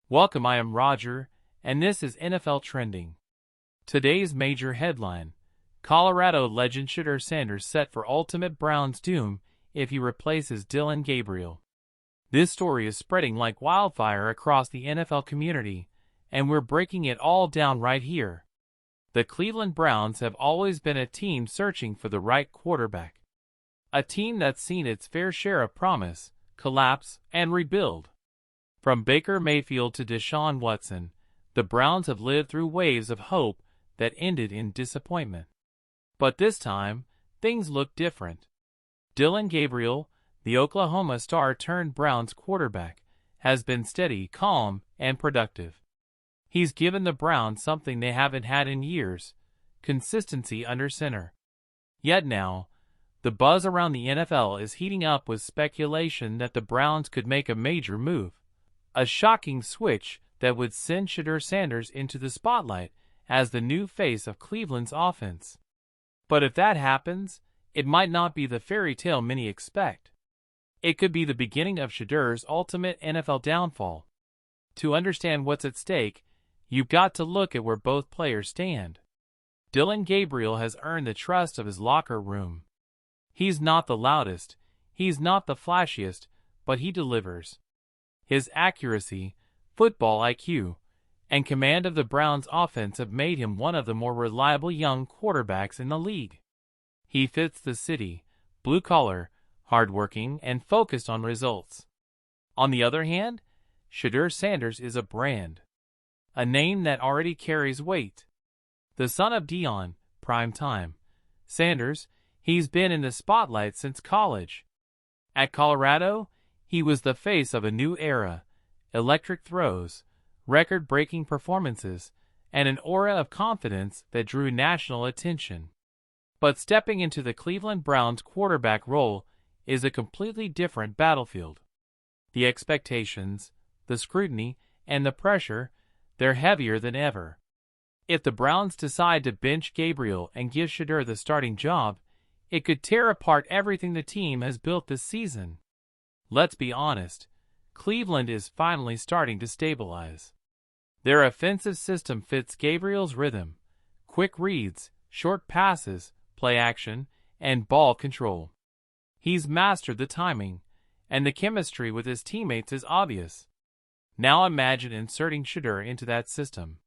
Welcome, I am Roger, and this is NFL Trending. Today's major headline: Colorado legend Shedeur Sanders set for ultimate Browns doom if he replaces Dillon Gabriel. This story is spreading like wildfire across the NFL community, and we're breaking it all down right here. The Cleveland Browns have always been a team searching for the right quarterback. A team that's seen its fair share of promise, collapse, and rebuild. From Baker Mayfield to Deshaun Watson, the Browns have lived through waves of hope that ended in disappointment. But this time, things look different. Dillon Gabriel, the Oklahoma star-turned-Browns quarterback, has been steady, calm, and productive. He's given the Browns something they haven't had in years: consistency under center. Yet now, the buzz around the NFL is heating up with speculation that the Browns could make a major move. A shocking switch that would send Shedeur Sanders into the spotlight as the new face of Cleveland's offense. But if that happens, it might not be the fairy tale many expect. It could be the beginning of Shedeur's ultimate NFL downfall. To understand what's at stake, you've got to look at where both players stand. Dillon Gabriel has earned the trust of his locker room. He's not the loudest, he's not the flashiest, but he delivers. His accuracy, football IQ, and command of the Browns' offense have made him one of the more reliable young quarterbacks in the league. He fits the city: blue-collar, hardworking, and focused on results. On the other hand, Shedeur Sanders is a brand. A name that already carries weight. The son of Deion, prime time. Sanders, he's been in the spotlight since college. At Colorado, he was the face of a new era: electric throws, record-breaking performances, and an aura of confidence that drew national attention. But stepping into the Cleveland Browns quarterback role is a completely different battlefield. The expectations, the scrutiny, and the pressure, they're heavier than ever. If the Browns decide to bench Gabriel and give Shedeur the starting job, it could tear apart everything the team has built this season. Let's be honest, Cleveland is finally starting to stabilize. Their offensive system fits Gabriel's rhythm: quick reads, short passes, play action, and ball control. He's mastered the timing, and the chemistry with his teammates is obvious. Now imagine inserting Shedeur into that system.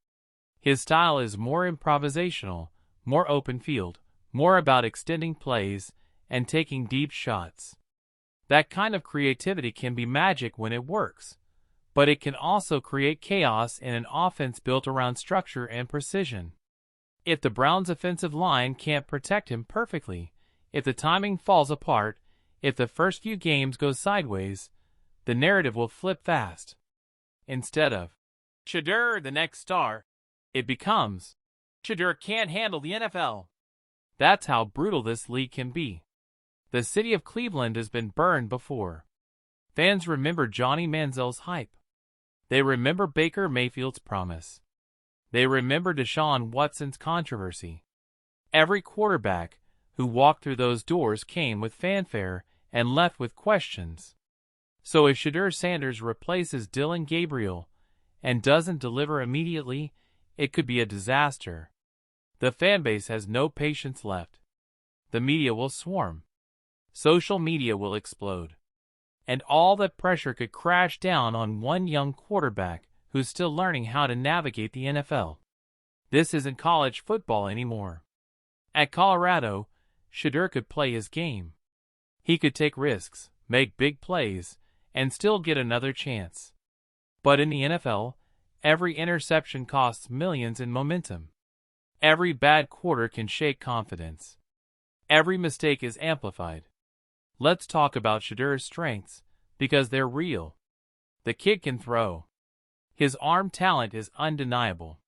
His style is more improvisational, more open field, more about extending plays and taking deep shots. That kind of creativity can be magic when it works, but it can also create chaos in an offense built around structure and precision. If the Browns' offensive line can't protect him perfectly, if the timing falls apart, if the first few games go sideways, the narrative will flip fast. Instead of Shedeur, the next star, it becomes Shedeur can't handle the NFL. That's how brutal this league can be. The city of Cleveland has been burned before. Fans remember Johnny Manziel's hype. They remember Baker Mayfield's promise. They remember Deshaun Watson's controversy. Every quarterback who walked through those doors came with fanfare and left with questions. So if Shedeur Sanders replaces Dillon Gabriel and doesn't deliver immediately, it could be a disaster. The fanbase has no patience left. The media will swarm. Social media will explode. And all that pressure could crash down on one young quarterback who's still learning how to navigate the NFL. This isn't college football anymore. At Colorado, Shedeur could play his game. He could take risks, make big plays, and still get another chance. But in the NFL, every interception costs millions in momentum. Every bad quarter can shake confidence. Every mistake is amplified. Let's talk about Shedeur's strengths, because they're real. The kid can throw. His arm talent is undeniable.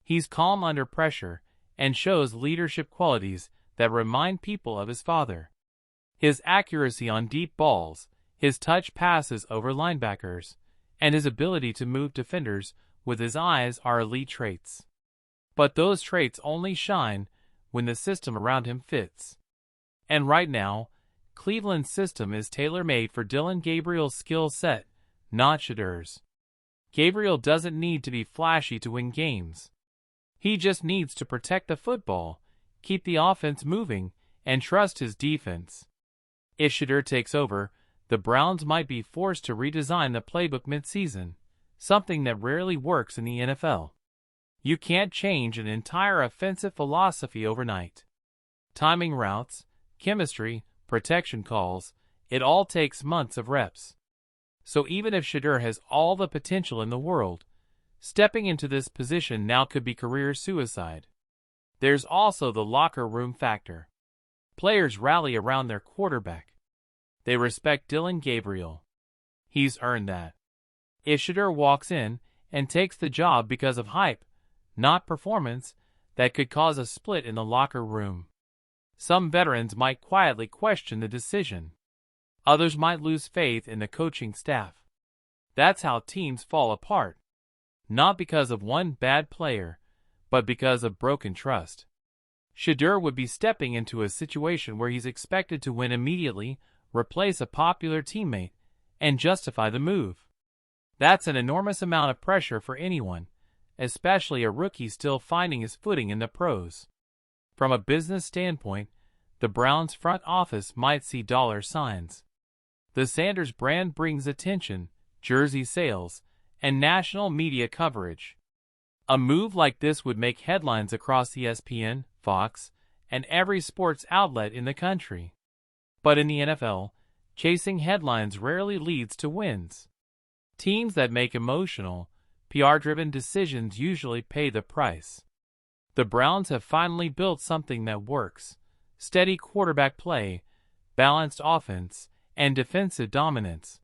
He's calm under pressure and shows leadership qualities that remind people of his father. His accuracy on deep balls, his touch passes over linebackers, and his ability to move defenders with his eyes are elite traits. But those traits only shine when the system around him fits. And right now, Cleveland's system is tailor-made for Dillon Gabriel's skill set, not Shedeur's. Gabriel doesn't need to be flashy to win games. He just needs to protect the football, keep the offense moving, and trust his defense. If Shedeur takes over, the Browns might be forced to redesign the playbook mid-season, something that rarely works in the NFL. You can't change an entire offensive philosophy overnight. Timing routes, chemistry, protection calls, it all takes months of reps. So even if Shedeur has all the potential in the world, stepping into this position now could be career suicide. There's also the locker room factor. Players rally around their quarterback. They respect Dillon Gabriel. He's earned that. If Shedeur walks in and takes the job because of hype, not performance, that could cause a split in the locker room. Some veterans might quietly question the decision. Others might lose faith in the coaching staff. That's how teams fall apart. Not because of one bad player, but because of broken trust. Shedeur would be stepping into a situation where he's expected to win immediately, replace a popular teammate, and justify the move. That's an enormous amount of pressure for anyone, especially a rookie still finding his footing in the pros. From a business standpoint, the Browns' front office might see dollar signs. The Sanders brand brings attention, jersey sales, and national media coverage. A move like this would make headlines across ESPN, Fox, and every sports outlet in the country. But in the NFL, chasing headlines rarely leads to wins. Teams that make emotional, PR-driven decisions usually pay the price. The Browns have finally built something that works: steady quarterback play, balanced offense, and defensive dominance.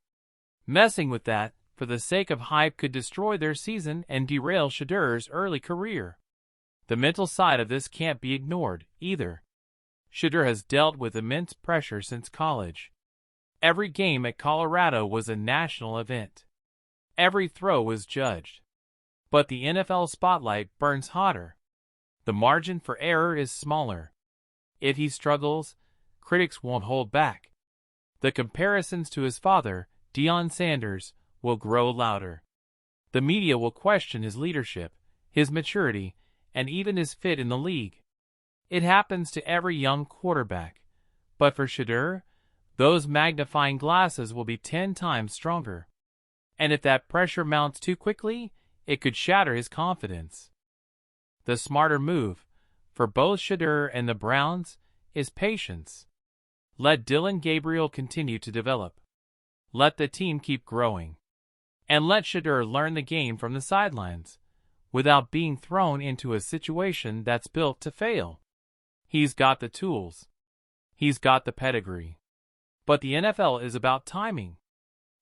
Messing with that, for the sake of hype, could destroy their season and derail Shedeur's early career. The mental side of this can't be ignored, either. Shedeur has dealt with immense pressure since college. Every game at Colorado was a national event. Every throw was judged. But the NFL spotlight burns hotter. The margin for error is smaller. If he struggles, critics won't hold back. The comparisons to his father, Deion Sanders, will grow louder. The media will question his leadership, his maturity, and even his fit in the league. It happens to every young quarterback. But for Shedeur, those magnifying glasses will be 10 times stronger. And if that pressure mounts too quickly, it could shatter his confidence. The smarter move, for both Shedeur and the Browns, is patience. Let Dillon Gabriel continue to develop. Let the team keep growing. And let Shedeur learn the game from the sidelines, without being thrown into a situation that's built to fail. He's got the tools. He's got the pedigree. But the NFL is about timing.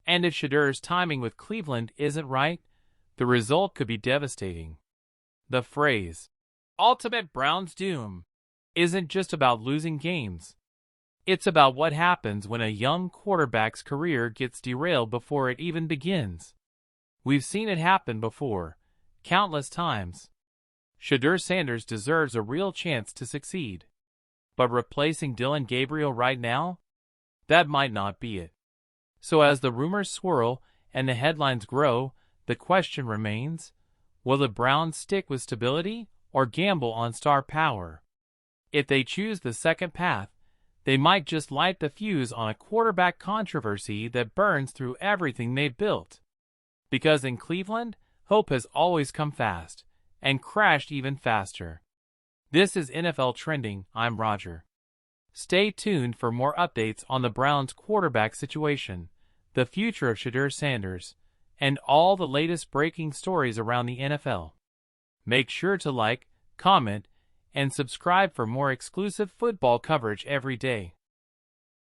And if Shedeur's timing with Cleveland isn't right, the result could be devastating. The phrase, "ultimate Browns doom," isn't just about losing games. It's about what happens when a young quarterback's career gets derailed before it even begins. We've seen it happen before, countless times. Shedeur Sanders deserves a real chance to succeed. But replacing Dillon Gabriel right now? That might not be it. So as the rumors swirl and the headlines grow, the question remains, will the Browns stick with stability or gamble on star power? If they choose the second path, they might just light the fuse on a quarterback controversy that burns through everything they've built. Because in Cleveland, hope has always come fast, and crashed even faster. This is NFL Trending. I'm Roger. Stay tuned for more updates on the Browns' quarterback situation, the future of Shedeur Sanders, and all the latest breaking stories around the NFL. Make sure to like, comment, and subscribe for more exclusive football coverage every day.